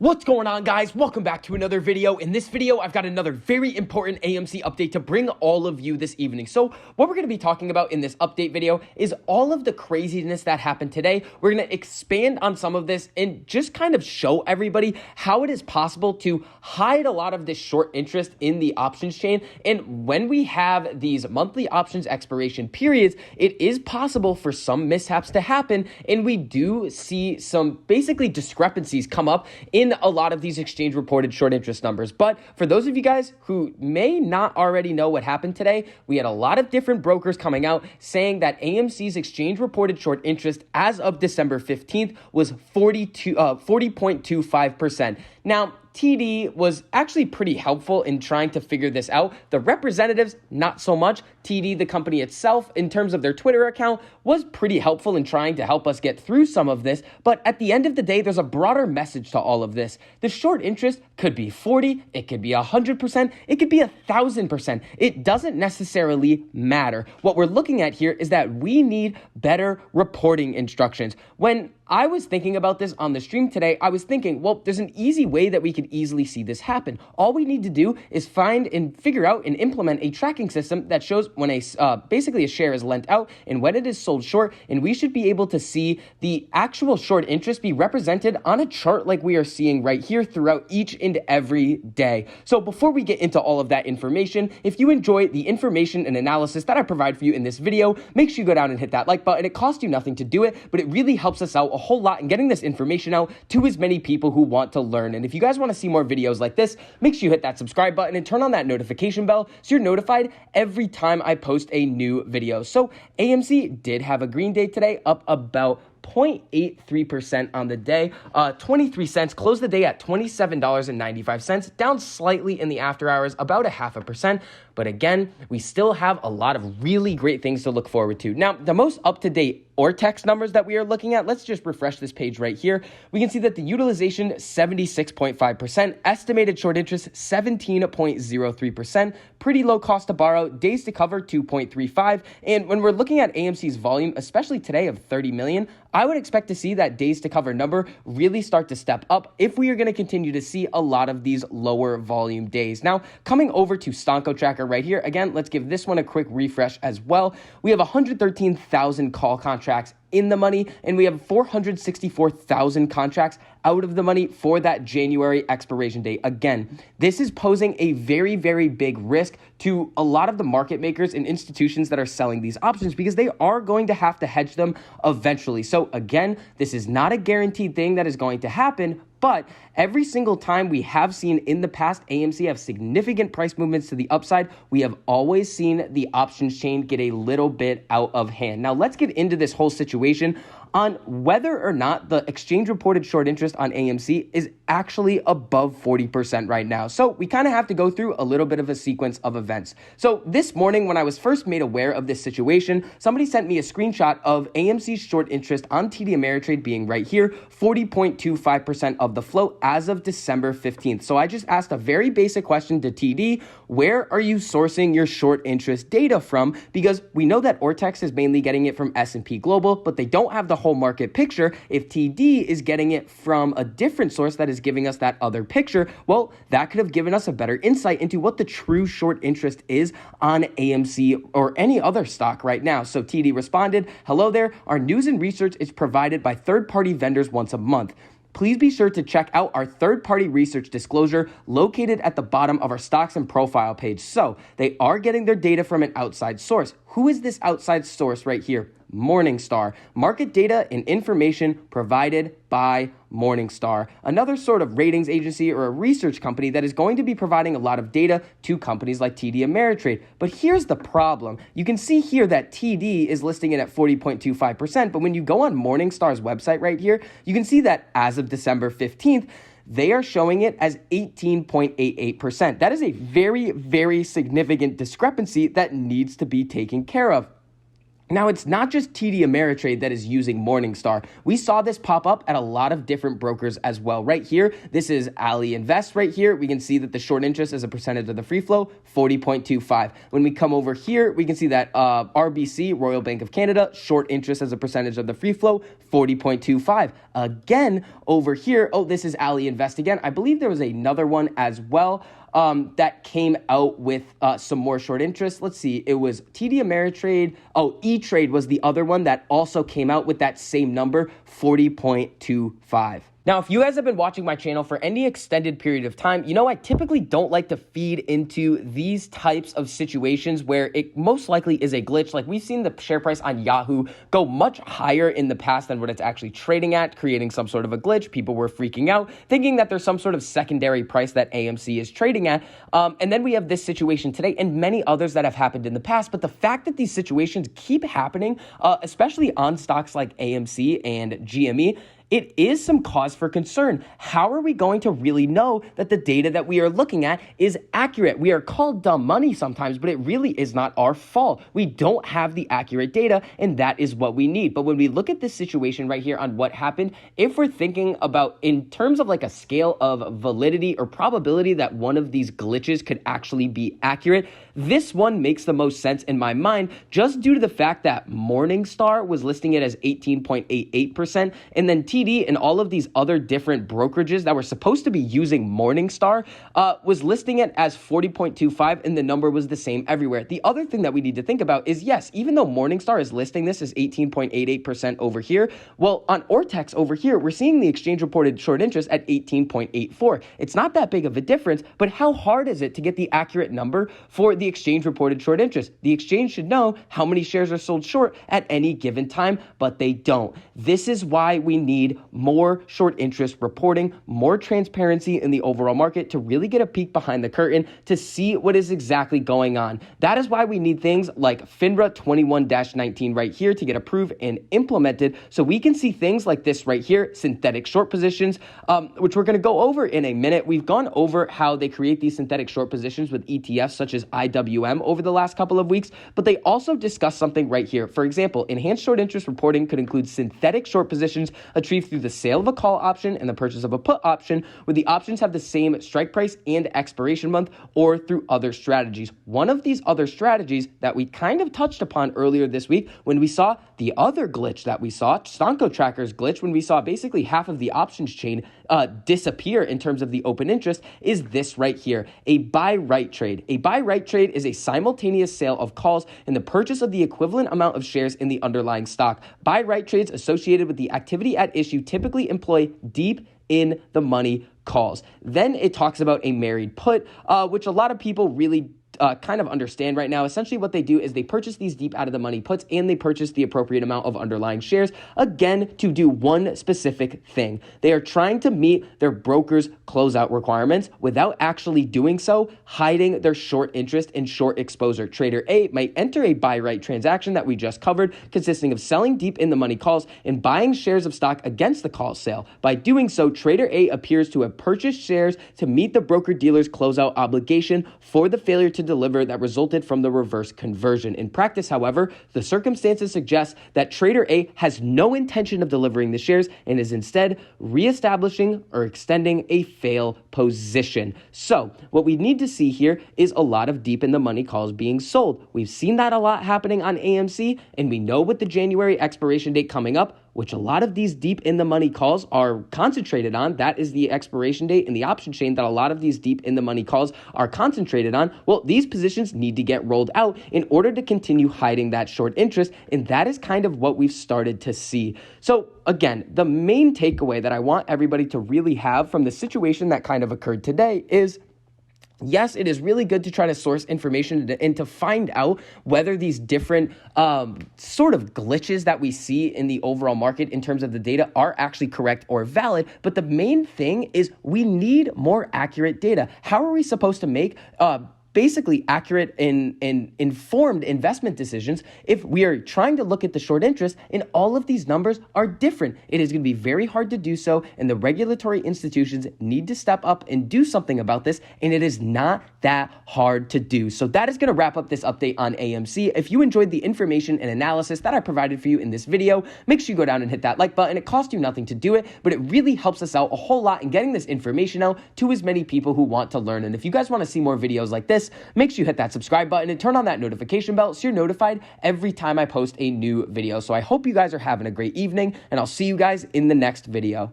What's going on, guys? Welcome back to another video. In this video, I've got another very important AMC update to bring all of you this evening. So what we're going to be talking about in this update video is all of the craziness that happened today. We're going to expand on some of this and just kind of show everybody how it is possible to hide a lot of this short interest in the options chain. And when we have these monthly options expiration periods, it is possible for some mishaps to happen. And we do see some basically discrepancies come up in a lot of these exchange reported short interest numbers. But for those of you guys who may not already know what happened today, we had a lot of different brokers coming out saying that AMC's exchange reported short interest as of December 15th was 40.25%. Now, TD was actually pretty helpful in trying to figure this out. The representatives, not so much. TD, the company itself, in terms of their Twitter account, was pretty helpful in trying to help us get through some of this. But at the end of the day, there's a broader message to all of this. The short interest could be 40, it could be 100%, it could be 1,000%. It doesn't necessarily matter. What we're looking at here is that we need better reporting instructions. When I was thinking about this on the stream today, I was thinking, well, there's an easy way that we could easily see this happen. All we need to do is find and figure out and implement a tracking system that shows when basically a share is lent out and when it is sold short, and we should be able to see the actual short interest be represented on a chart like we are seeing right here throughout each and every day. So before we get into all of that information, if you enjoy the information and analysis that I provide for you in this video, make sure you go down and hit that like button. It costs you nothing to do it, but it really helps us out a whole lot in getting this information out to as many people who want to learn. And if you guys want to see more videos like this, make sure you hit that subscribe button and turn on that notification bell so you're notified every time I post a new video. So AMC did have a green day today, up about 0.83% on the day, 23 cents, closed the day at $27.95, down slightly in the after hours, about 0.5%. But again, we still have a lot of really great things to look forward to. Now, the most up-to-date Ortex numbers that we are looking at, let's just refresh this page right here. We can see that the utilization, 76.5%, estimated short interest, 17.03%, pretty low cost to borrow, days to cover, 2.35. And when we're looking at AMC's volume, especially today of 30 million, I would expect to see that days to cover number really start to step up if we are going to continue to see a lot of these lower volume days. Now, coming over to Stonko Tracker right here, again, let's give this one a quick refresh as well. We have 113,000 call contracts in the money, and we have 464,000 contracts out of the money for that January expiration date. Again, this is posing a very, very big risk to a lot of the market makers and institutions that are selling these options because they are going to have to hedge them eventually. So again, this is not a guaranteed thing that is going to happen, but every single time we have seen in the past AMC have significant price movements to the upside, we have always seen the options chain get a little bit out of hand. Now let's get into this whole situation on whether or not the exchange reported short interest on AMC is actually above 40% right now. So we kind of have to go through a little bit of a sequence of events. So this morning, when I was first made aware of this situation, somebody sent me a screenshot of AMC's short interest on TD Ameritrade being right here, 40.25% of the float as of December 15th. So I just asked a very basic question to TD, where are you sourcing your short interest data from? Because we know that Ortex is mainly getting it from S&P Global, but they don't have the whole market picture. If TD is getting it from a different source that is giving us that other picture, well, that could have given us a better insight into what the true short interest is on AMC or any other stock right now. So TD responded, "Hello there. Our news and research is provided by third-party vendors once a month. Please be sure to check out our third-party research disclosure located at the bottom of our stocks and profile page." So they are getting their data from an outside source. Who is this outside source right here? Morningstar. Market data and information provided by Morningstar, another sort of ratings agency or a research company that is going to be providing a lot of data to companies like TD Ameritrade. But here's the problem. You can see here that TD is listing it at 40.25%, but when you go on Morningstar's website right here, you can see that as of December 15th, they are showing it as 18.88%. That is a very, very significant discrepancy that needs to be taken care of. Now, it's not just TD Ameritrade that is using Morningstar. We saw this pop up at a lot of different brokers as well. Right here, this is Ali Invest right here. We can see that the short interest as a percentage of the free flow, 40.25. When we come over here, we can see that RBC, Royal Bank of Canada, short interest as a percentage of the free flow, 40.25. Again, over here, oh, this is Ali Invest again. I believe there was another one as well. That came out with some more short interest. Let's see, it was TD Ameritrade. Oh, E-Trade was the other one that also came out with that same number, 40.25. Now, if you guys have been watching my channel for any extended period of time, you know I typically don't like to feed into these types of situations where it most likely is a glitch. Like we've seen the share price on Yahoo go much higher in the past than what it's actually trading at, creating some sort of a glitch. People were freaking out, thinking that there's some sort of secondary price that AMC is trading at. And then we have this situation today and many others that have happened in the past. But the fact that these situations keep happening, especially on stocks like AMC and GME, it is some cause for concern. How are we going to really know that the data that we are looking at is accurate? We are called dumb money sometimes, but it really is not our fault. We don't have the accurate data, and that is what we need. But when we look at this situation right here on what happened, if we're thinking about in terms of like a scale of validity or probability that one of these glitches could actually be accurate, this one makes the most sense in my mind, just due to the fact that Morningstar was listing it as 18.88%, and then TD and all of these other different brokerages that were supposed to be using Morningstar was listing it as 40.25, and the number was the same everywhere. The other thing that we need to think about is, yes, even though Morningstar is listing this as 18.88% over here, well, on Ortex over here, we're seeing the exchange reported short interest at 18.84. It's not that big of a difference, but how hard is it to get the accurate number for the exchange reported short interest? The exchange should know how many shares are sold short at any given time, but they don't. This is why we need more short interest reporting, more transparency in the overall market to really get a peek behind the curtain to see what is exactly going on. That is why we need things like FINRA 21-19 right here to get approved and implemented so we can see things like this right here, synthetic short positions, which we're going to go over in a minute. We've gone over how they create these synthetic short positions with ETFs such as IWM over the last couple of weeks, but they also discuss something right here. For example, enhanced short interest reporting could include synthetic short positions achieved through the sale of a call option and the purchase of a put option, where the options have the same strike price and expiration month, or through other strategies. One of these other strategies that we kind of touched upon earlier this week when we saw the other glitch that we saw, Stonko Tracker's glitch, when we saw basically half of the options chain disappear in terms of the open interest, is this right here, a buy-right trade. A buy-right trade is a simultaneous sale of calls and the purchase of the equivalent amount of shares in the underlying stock. Buy-right trades associated with the activity at issue typically employ deep in the money calls. Then it talks about a married put, which a lot of people really kind of understand right now. Essentially what they do is they purchase these deep out of the money puts and they purchase the appropriate amount of underlying shares, again, to do one specific thing. They are trying to meet their broker's closeout requirements without actually doing so, hiding their short interest and short exposure. Trader A might enter a buy-right transaction that we just covered, consisting of selling deep in the money calls and buying shares of stock against the call sale. By doing so, Trader A appears to have purchased shares to meet the broker-dealer's closeout obligation for the failure to deliver that resulted from the reverse conversion. In practice, however, the circumstances suggest that Trader A has no intention of delivering the shares and is instead reestablishing or extending a fail position. So what we need to see here is a lot of deep in the money calls being sold. We've seen that a lot happening on AMC, and we know with the January expiration date coming up, which a lot of these deep in the money calls are concentrated on. That is the expiration date in the option chain that a lot of these deep in the money calls are concentrated on. Well, these positions need to get rolled out in order to continue hiding that short interest. And that is kind of what we've started to see. So again, the main takeaway that I want everybody to really have from the situation that kind of occurred today is, yes, it is really good to try to source information and to find out whether these different sort of glitches that we see in the overall market in terms of the data are actually correct or valid. But the main thing is we need more accurate data. How are we supposed to make basically accurate and informed investment decisions if we are trying to look at the short interest and all of these numbers are different. It is going to be very hard to do so, and the regulatory institutions need to step up and do something about this, and it is not that hard to do. So that is going to wrap up this update on AMC. If you enjoyed the information and analysis that I provided for you in this video, make sure you go down and hit that like button. It costs you nothing to do it, but it really helps us out a whole lot in getting this information out to as many people who want to learn. And if you guys want to see more videos like this, make sure you hit that subscribe button and turn on that notification bell so you're notified every time I post a new video. So I hope you guys are having a great evening, and I'll see you guys in the next video.